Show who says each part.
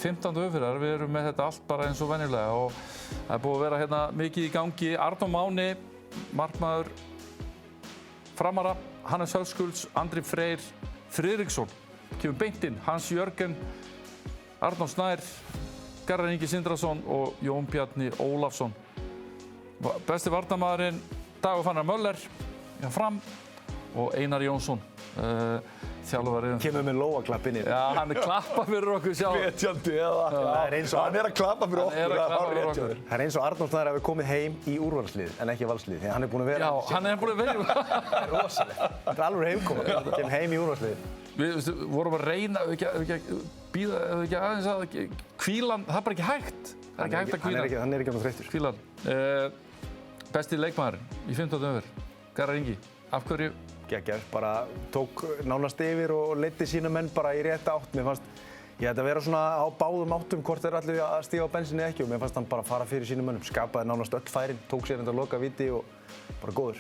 Speaker 1: 15. umferðar, við erum með þetta allt bara eins og venjulega og það búið að vera hérna mikið í gangi. Arnór Máni, markmaður Framara, Hannes Höskulds, Andri Freyr Friðriksson, kemur beint inn, Hans Jörgen, Arnór Snær, Garðar Ingi Sindrason og Jón Bjarni Ólafsson. Besti varnarmaðurinn Dagur Fannar Möller, Fram og Einar Jónsson. Þjálfarinn.
Speaker 2: Kemur með lóaklapp inn í.
Speaker 1: Já, hann klappa fyrir okkur sjálf.
Speaker 2: Hvetjandi eða. Hann að klappa fyrir okkur. Það eins og Arnór Snær hafi komið heim í úrvalslið en ekki valslið. Hann búinn að vera.
Speaker 1: Já, hann búinn að vera.
Speaker 2: Rosalegt. Þetta alveg heimkomið. Kemur heim í úrvalslið.
Speaker 1: Við vorum að reyna, býða, aðeins að hvílan, það bara ekki hægt. Það ekki hægt að hvíla.
Speaker 2: Hann ekki alveg þreyttur.
Speaker 1: Hvílan. Besti leikmaðurinn í 15. umferð, Garðar Ingi. Af hverju?
Speaker 2: Geggjaður, bara tók nánast yfir og leiddi sína menn bara í rétta átt. Mér fannst ég ætti að vera svona á báðum áttum hvort þeir allir að stíga á bensinni eða ekki og mér fannst hann bara fara fyrir sínum mönnum. Skapaði nánast öll færin, tók sér enda loka víti og bara góður.